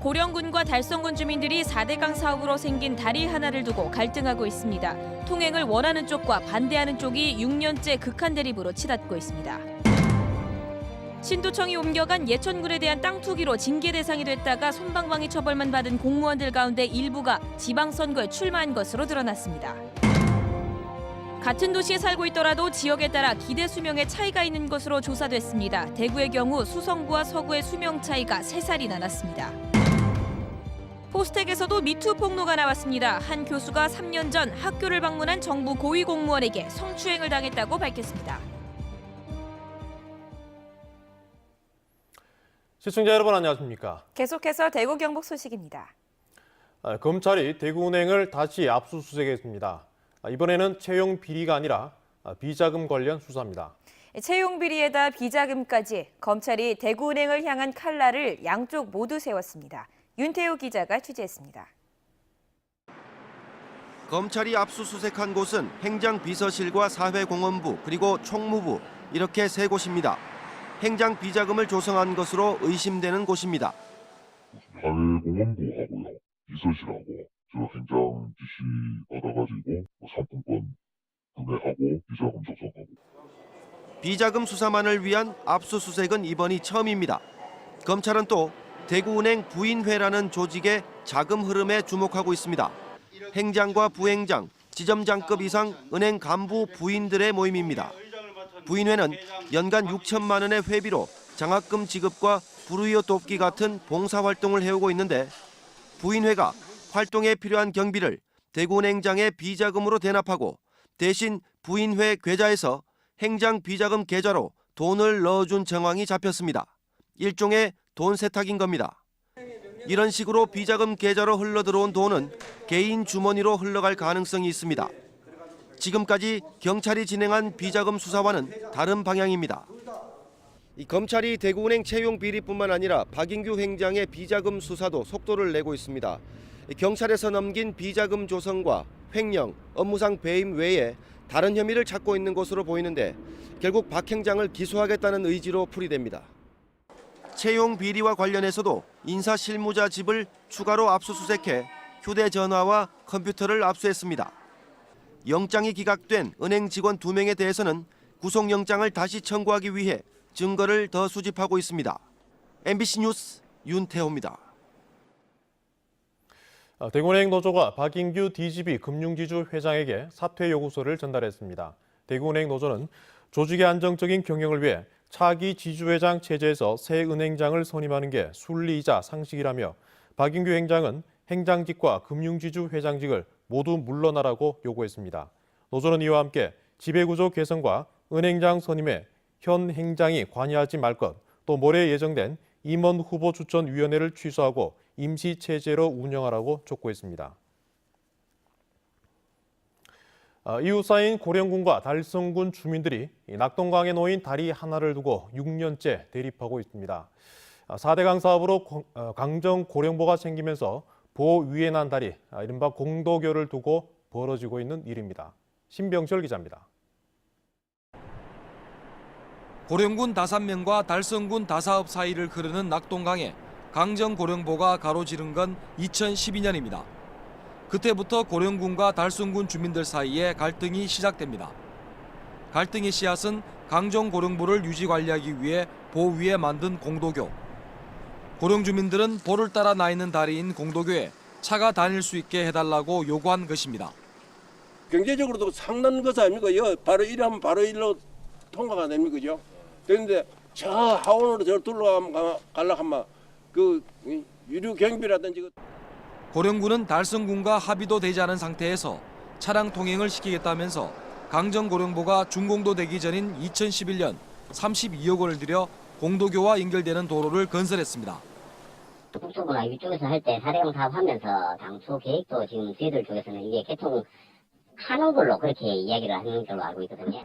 고령군과 달성군 주민들이 4대강 사업으로 생긴 다리 하나를 두고 갈등하고 있습니다. 통행을 원하는 쪽과 반대하는 쪽이 6년째 극한 대립으로 치닫고 있습니다. 신도청이 옮겨간 예천군에 대한 땅 투기로 징계 대상이 됐다가 솜방망이 처벌만 받은 공무원들 가운데 일부가 지방선거에 출마한 것으로 드러났습니다. 같은 도시에 살고 있더라도 지역에 따라 기대 수명에 차이가 있는 것으로 조사됐습니다. 대구의 경우 수성구와 서구의 수명 차이가 3살이나 났습니다. 포스텍에서도 미투 폭로가 나왔습니다. 한 교수가 3년 전 학교를 방문한 정부 고위 공무원에게 성추행을 당했다고 밝혔습니다. 시청자 여러분 안녕하십니까? 계속해서 대구 경북 소식입니다. 검찰이 대구은행을 다시 압수수색했습니다. 이번에는 채용 비리가 아니라 비자금 관련 수사입니다. 채용 비리에다 비자금까지 검찰이 대구은행을 향한 칼날을 양쪽 모두 세웠습니다. 윤태우 기자가 취재했습니다. 검찰이 압수수색한 곳은 행정비서실과 사회공헌부 그리고 총무부 이렇게 3곳입니다. 행장 비자금을 조성한 것으로 의심되는 곳입니다. 사회공헌부하고요, 비서실하고 저 행장 지시 받아가지고 상품권 구매하고 비자금 조성하고. 비자금 수사만을 위한 압수수색은 이번이 처음입니다. 검찰은 또 대구은행 부인회라는 조직의 자금 흐름에 주목하고 있습니다. 행장과 부행장, 지점장급 이상 은행 간부 부인들의 모임입니다. 부인회는 연간 6천만 원의 회비로 장학금 지급과 불우이웃 돕기 같은 봉사활동을 해오고 있는데 부인회가 활동에 필요한 경비를 대구은행장의 비자금으로 대납하고 대신 부인회 계좌에서 행장 비자금 계좌로 돈을 넣어준 정황이 잡혔습니다. 일종의 돈 세탁인 겁니다. 이런 식으로 비자금 계좌로 흘러들어온 돈은 개인 주머니로 흘러갈 가능성이 있습니다. 지금까지 경찰이 진행한 비자금 수사와는 다른 방향입니다. 검찰이 대구은행 채용 비리뿐만 아니라 박인규 행장의 비자금 수사도 속도를 내고 있습니다. 경찰에서 넘긴 비자금 조성과 횡령, 업무상 배임 외에 다른 혐의를 찾고 있는 것으로 보이는데 결국 박 행장을 기소하겠다는 의지로 풀이됩니다. 채용 비리와 관련해서도 인사 실무자 집을 추가로 압수수색해 휴대전화와 컴퓨터를 압수했습니다. 영장이 기각된 은행 직원 2명에 대해서는 구속영장을 다시 청구하기 위해 증거를 더 수집하고 있습니다. MBC 뉴스 윤태호입니다. 대구은행 노조가 박인규 DGB 금융지주 회장에게 사퇴 요구서를 전달했습니다. 대구은행 노조는 조직의 안정적인 경영을 위해 차기 지주회장 체제에서 새 은행장을 선임하는 게 순리이자 상식이라며 박인규 행장은 행장직과 금융지주 회장직을 모두 물러나라고 요구했습니다. 노조는 이와 함께 지배구조 개선과 은행장 선임에 현 행장이 관여하지 말 것, 또 모레 예정된 임원 후보 추천위원회를 취소하고 임시체제로 운영하라고 촉구했습니다. 이웃사이인 고령군과 달성군 주민들이 낙동강에 놓인 다리 하나를 두고 6년째 대립하고 있습니다. 4대강 사업으로 강정 고령보가 생기면서 보위에 난 다리, 이른바 공도교를 두고 벌어지고 있는 일입니다. 신병철 기자입니다. 고령군 다산면과 달성군 다사읍 사이를 흐르는 낙동강에 강정 고령보가 가로지른 건 2012년입니다. 그때부터 고령군과 달성군 주민들 사이에 갈등이 시작됩니다. 갈등의 씨앗은 강정 고령보를 유지 관리하기 위해 보위에 만든 공도교. 고령 주민들은 보를 따라 나 있는 다리인 공도교에 차가 다닐 수 있게 해달라고 요구한 것입니다. 경제적으로도 상당한 것 아닙니까? 바로 이러면 바로 일로 통과가 됩니까? 그죠? 그런데 저 하원으로 저 둘러가려고 하면 그 유류 경비라든지 고령군은 달성군과 합의도 되지 않은 상태에서 차량 통행을 시키겠다면서 강정 고령보가 준공도 되기 전인 2011년 32억 원을 들여 공도교와 연결되는 도로를 건설했습니다. 국토부나 이쪽에서 할 때 4대강 사업하면서 당초 계획도 지금 저희들 쪽에서는 이게 개통하는 걸로 그렇게 이야기를 하는 걸로 알고 있거든요.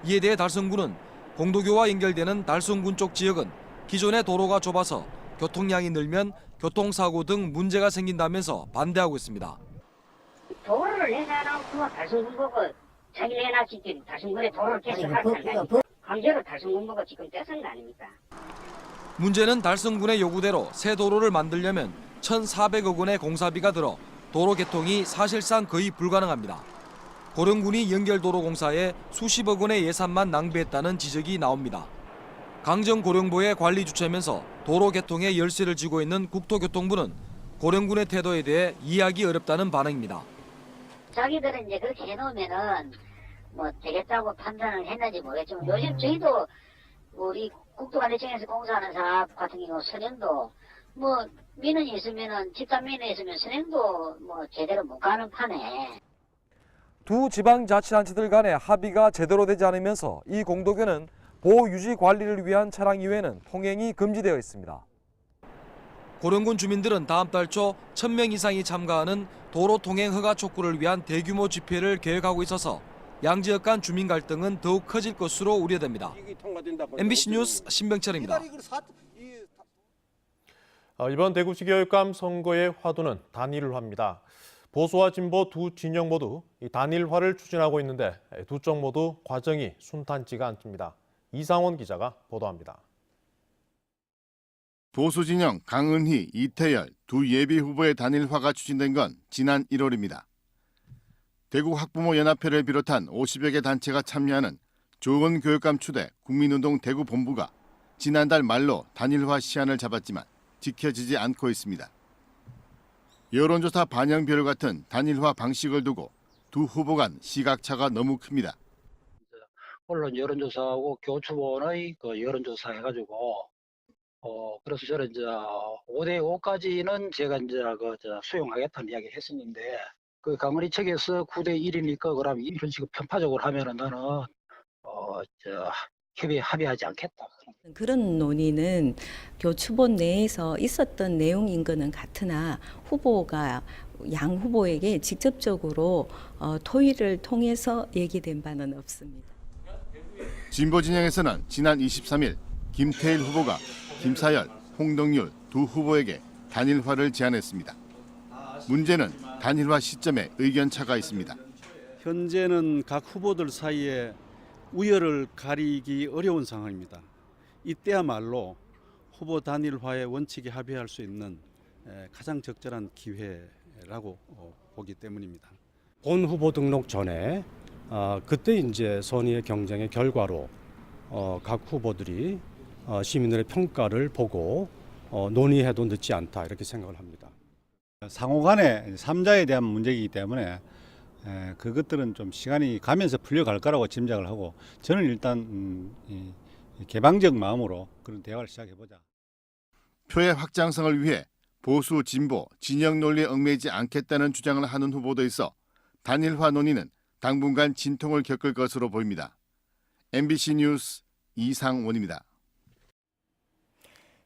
이에 대해 달성군은 공도교와 연결되는 달성군 쪽 지역은 기존의 도로가 좁아서 교통량이 늘면 교통사고 등 문제가 생긴다면서 반대하고 있습니다. 도로를 내놔놓고 달성군 보고 자기 내놔지기 달성군에 도로를 계속 하는 강제로 달성군 보고 지금 떼서는 거 아닙니까? 문제는 달성군의 요구대로 새 도로를 만들려면 1,400억 원의 공사비가 들어 도로 개통이 사실상 거의 불가능합니다. 고령군이 연결도로공사에 수십억 원의 예산만 낭비했다는 지적이 나옵니다. 강정고령보의 관리 주체면서 도로 개통에 열쇠를 쥐고 있는 국토교통부는 고령군의 태도에 대해 이해하기 어렵다는 반응입니다. 자기들은 이제 그렇게 해놓으면은 뭐 되겠다고 판단을 했는지 모르겠지만 요즘 저희도 우리 국토관리청에서 공사하는 사업 같은 경우 선행도 뭐 민원이 있으면은 집단 민원이 있으면 선행도 뭐 제대로 못 가는 판에. 두 지방자치단체들 간의 합의가 제대로 되지 않으면서 이 공도교는 보호 유지 관리를 위한 차량 이외에는 통행이 금지되어 있습니다. 고령군 주민들은 다음 달 초 1,000명 이상이 참가하는 도로 통행 허가 촉구를 위한 대규모 집회를 계획하고 있어서 양지역 간 주민 갈등은 더욱 커질 것으로 우려됩니다. MBC 뉴스 신병철입니다. 이번 대구시 교육감 선거의 화두는 단일화입니다. 보수와 진보 두 진영 모두 이 단일화를 추진하고 있는데 두 쪽 모두 과정이 순탄치가 않습니다. 이상원 기자가 보도합니다. 보수 진영 강은희, 이태열 두 예비 후보의 단일화가 추진된 건 지난 1월입니다. 대구 학부모 연합회를 비롯한 50여 개 단체가 참여하는 조은 교육감 추대 국민운동 대구 본부가 지난달 말로 단일화 시한을 잡았지만 지켜지지 않고 있습니다. 여론조사 반영별 같은 단일화 방식을 두고 두 후보 간 시각차가 너무 큽니다. 언론 여론조사하고 교추본의 그 여론조사 해가지고 그래서 저는 이제 5대5까지는 제가 이제 수용하겠다는 이야기 했었는데 그 강은희 측에서 9대1이니까 그럼 이런 식으로 편파적으로 하면은 나는 합의하지 않겠다. 그런 논의는 교추본 내에서 있었던 내용인 것은 같으나 후보가 양 후보에게 직접적으로 토의를 통해서 얘기된 바는 없습니다. 진보 진영에서는 지난 23일 김태일 후보가 김사열, 홍동률 두 후보에게 단일화를 제안했습니다. 문제는 단일화 시점에 의견차가 있습니다. 현재는 각 후보들 사이에 우열을 가리기 어려운 상황입니다. 이때야말로 후보 단일화의 원칙에 합의할 수 있는 가장 적절한 기회라고 보기 때문입니다. 본 후보 등록 전에 그때 이제 선의의 경쟁의 결과로 각 후보들이 시민들의 평가를 보고 논의해도 늦지 않다 이렇게 생각을 합니다. 상호 간에 3자에 대한 문제이기 때문에 그것들은 좀 시간이 가면서 풀려갈 거라고 짐작을 하고 저는 일단 개방적 마음으로 그런 대화를 시작해보자. 표의 확장성을 위해 보수, 진보, 진영 논리에 얽매이지 않겠다는 주장을 하는 후보도 있어 단일화 논의는 당분간 진통을 겪을 것으로 보입니다. MBC 뉴스 이상원입니다.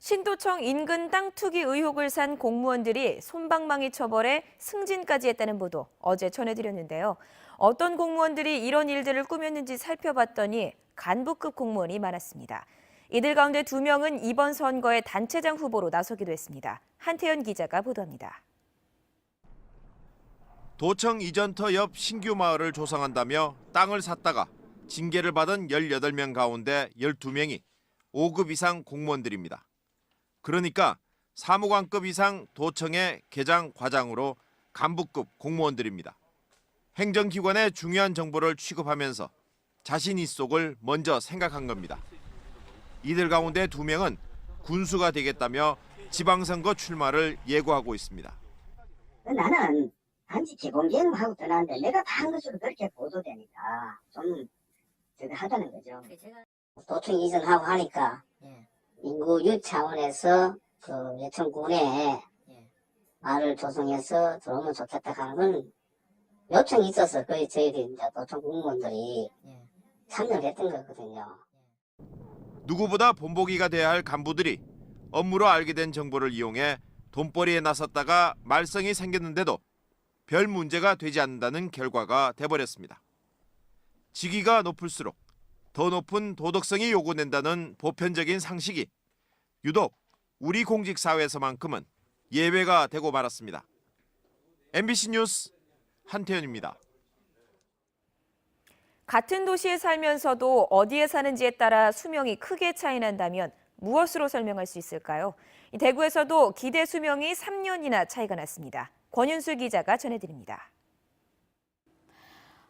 신도청 인근 땅 투기 의혹을 산 공무원들이 솜방망이 처벌에 승진까지 했다는 보도 어제 전해드렸는데요. 어떤 공무원들이 이런 일들을 꾸몄는지 살펴봤더니 간부급 공무원이 많았습니다. 이들 가운데 2명은 이번 선거에 단체장 후보로 나서기도 했습니다. 한태연 기자가 보도합니다. 도청 이전터 옆 신규 마을을 조성한다며 땅을 샀다가 징계를 받은 18명 가운데 12명이 5급 이상 공무원들입니다. 그러니까 사무관급 이상 도청의 계장 과장으로 간부급 공무원들입니다. 행정기관의 중요한 정보를 취급하면서 자신 입속을 먼저 생각한 겁니다. 이들 가운데 2명은 군수가 되겠다며 지방선거 출마를 예고하고 있습니다. 나는 단지 기본계획하고 떠나는데 내가 다 한 것으로 그렇게 보도되니까 좀 하다는 거죠. 도청 이전하고 하니까 인구유 차원에서 그 예천군에 마을을 조성해서 들어오면 좋겠다 하는 건 요청이 있어서 거의 저희들이 이제 도청 공무원들이 참여를 했던 거거든요. 누구보다 본보기가 돼야 할 간부들이 업무로 알게 된 정보를 이용해 돈벌이에 나섰다가 말썽이 생겼는데도 별 문제가 되지 않는다는 결과가 돼버렸습니다. 직위가 높을수록 더 높은 도덕성이 요구된다는 보편적인 상식이 유독 우리 공직사회에서만큼은 예외가 되고 말았습니다. MBC 뉴스 한태연입니다. 같은 도시에 살면서도 어디에 사는지에 따라 수명이 크게 차이 난다면 무엇으로 설명할 수 있을까요? 대구에서도 기대 수명이 3년이나 차이가 났습니다. 권윤수 기자가 전해드립니다.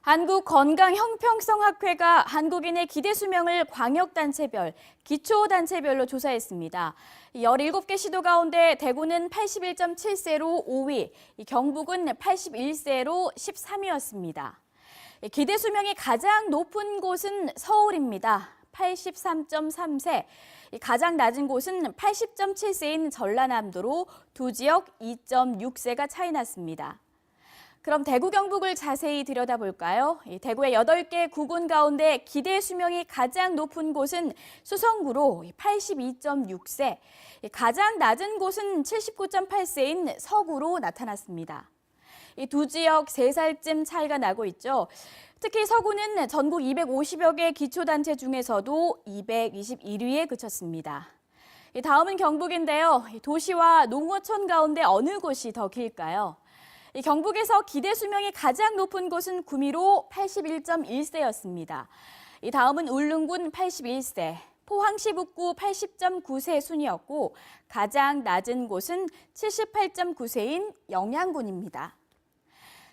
한국건강형평성학회가 한국인의 기대 수명을 광역단체별, 기초단체별로 조사했습니다. 17개 시도 가운데 대구는 81.7세로 5위, 경북은 81세로 13위였습니다. 기대 수명이 가장 높은 곳은 서울입니다. 83.3세, 가장 낮은 곳은 80.7세인 전라남도로 두 지역 2.6세가 차이 났습니다. 그럼 대구 경북을 자세히 들여다볼까요? 대구의 8개 구군 가운데 기대 수명이 가장 높은 곳은 수성구로 82.6세, 가장 낮은 곳은 79.8세인 서구로 나타났습니다. 이 두 지역 3살쯤 차이가 나고 있죠. 특히 서구는 전국 250여 개 기초단체 중에서도 221위에 그쳤습니다. 다음은 경북인데요. 도시와 농어촌 가운데 어느 곳이 더 길까요? 경북에서 기대 수명이 가장 높은 곳은 구미로 81.1세였습니다. 다음은 울릉군 81세, 포항시 북구 80.9세 순이었고 가장 낮은 곳은 78.9세인 영양군입니다.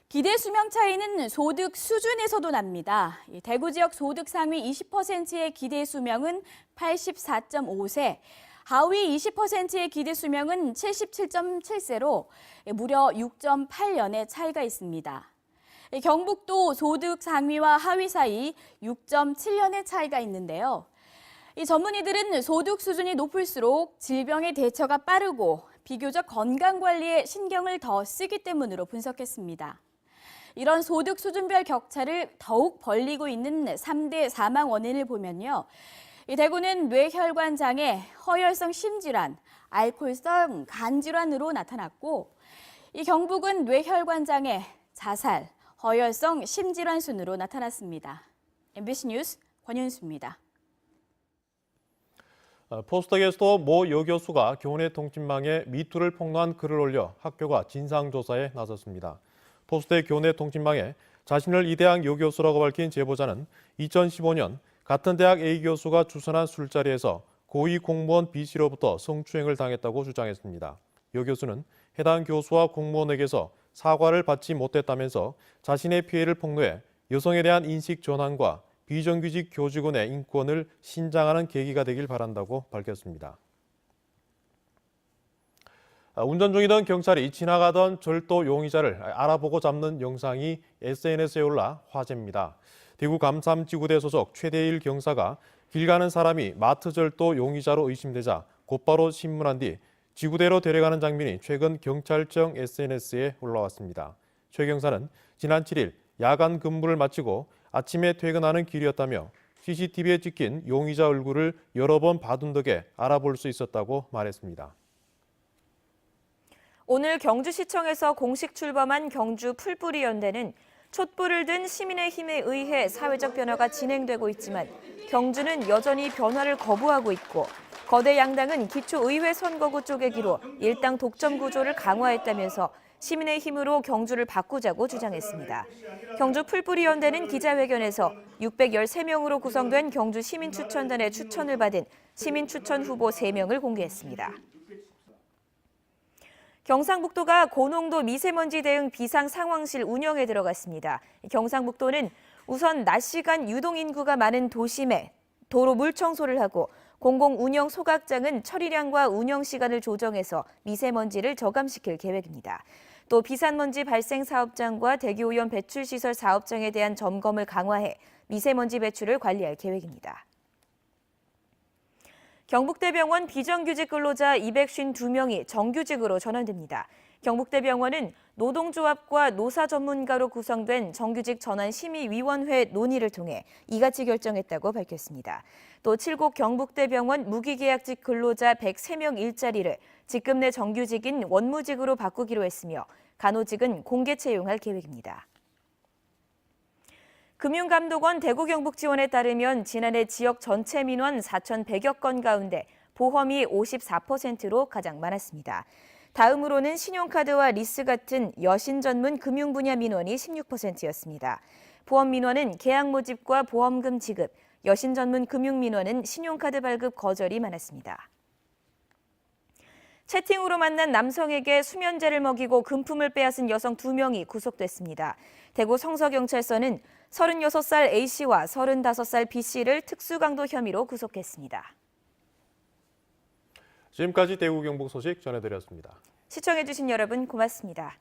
기대 수명 차이는 소득 수준에서도 납니다. 대구 지역 소득 상위 20%의 기대 수명은 84.5세, 하위 20%의 기대 수명은 77.7세로 무려 6.8년의 차이가 있습니다. 경북도 소득 상위와 하위 사이 6.7년의 차이가 있는데요. 이 전문의들은 소득 수준이 높을수록 질병의 대처가 빠르고 비교적 건강관리에 신경을 더 쓰기 때문으로 분석했습니다. 이런 소득 수준별 격차를 더욱 벌리고 있는 3대 사망 원인을 보면요. 이 대구는 뇌혈관 장애, 허혈성 심질환, 알코올성 간질환으로 나타났고, 이 경북은 뇌혈관 장애, 자살, 허혈성 심질환 순으로 나타났습니다. MBC 뉴스 권윤수입니다. 포스닥에서도 모 여교수가 교내 통신망에 미투를 폭로한 글을 올려 학교가 진상조사에 나섰습니다. 포스닥 교내 통신망에 자신을 이 대학 여교수라고 밝힌 제보자는 2015년 같은 대학 A 교수가 주선한 술자리에서 고위 공무원 B 씨로부터 성추행을 당했다고 주장했습니다. 여 교수는 해당 교수와 공무원에게서 사과를 받지 못했다면서 자신의 피해를 폭로해 여성에 대한 인식 전환과 비정규직 교직원의 인권을 신장하는 계기가 되길 바란다고 밝혔습니다. 운전 중이던 경찰이 지나가던 절도 용의자를 알아보고 잡는 영상이 SNS에 올라 화제입니다. 대구 감삼지구대 소속 최대일 경사가 길 가는 사람이 마트 절도 용의자로 의심되자 곧바로 신문한 뒤 지구대로 데려가는 장면이 최근 경찰청 SNS에 올라왔습니다. 최 경사는 지난 7일 야간 근무를 마치고 아침에 퇴근하는 길이었다며 CCTV에 찍힌 용의자 얼굴을 여러 번 봐둔 덕에 알아볼 수 있었다고 말했습니다. 오늘 경주시청에서 공식 출범한 경주 풀뿌리연대는 촛불을 든 시민의 힘에 의해 사회적 변화가 진행되고 있지만 경주는 여전히 변화를 거부하고 있고 거대 양당은 기초의회 선거구 쪼개기로 일당 독점 구조를 강화했다면서 시민의 힘으로 경주를 바꾸자고 주장했습니다. 경주 풀뿌리연대는 기자회견에서 613명으로 구성된 경주 시민추천단의 추천을 받은 시민추천 후보 3명을 공개했습니다. 경상북도가 고농도 미세먼지 대응 비상상황실 운영에 들어갔습니다. 경상북도는 우선 낮 시간 유동 인구가 많은 도심에 도로 물 청소를 하고 공공운영 소각장은 처리량과 운영 시간을 조정해서 미세먼지를 저감시킬 계획입니다. 또 비산먼지 발생 사업장과 대기오염 배출시설 사업장에 대한 점검을 강화해 미세먼지 배출을 관리할 계획입니다. 경북대병원 비정규직 근로자 252명이 정규직으로 전환됩니다. 경북대병원은 노동조합과 노사 전문가로 구성된 정규직 전환 심의위원회 논의를 통해 이같이 결정했다고 밝혔습니다. 또 7곳 경북대병원 무기계약직 근로자 103명 일자리를 직급 내 정규직인 원무직으로 바꾸기로 했으며 간호직은 공개 채용할 계획입니다. 금융감독원 대구 경북 지원에 따르면 지난해 지역 전체 민원 4,100여 건 가운데 보험이 54%로 가장 많았습니다. 다음으로는 신용카드와 리스 같은 여신 전문 금융 분야 민원이 16%였습니다. 보험 민원은 계약 모집과 보험금 지급, 여신 전문 금융민원은 신용카드 발급 거절이 많았습니다. 채팅으로 만난 남성에게 수면제를 먹이고 금품을 빼앗은 여성 2명이 구속됐습니다. 대구 성서경찰서는 36살 A씨와 35살 B씨를 특수강도 혐의로 구속했습니다. 지금까지 대구 경북 소식 전해드렸습니다. 시청해주신 여러분 고맙습니다.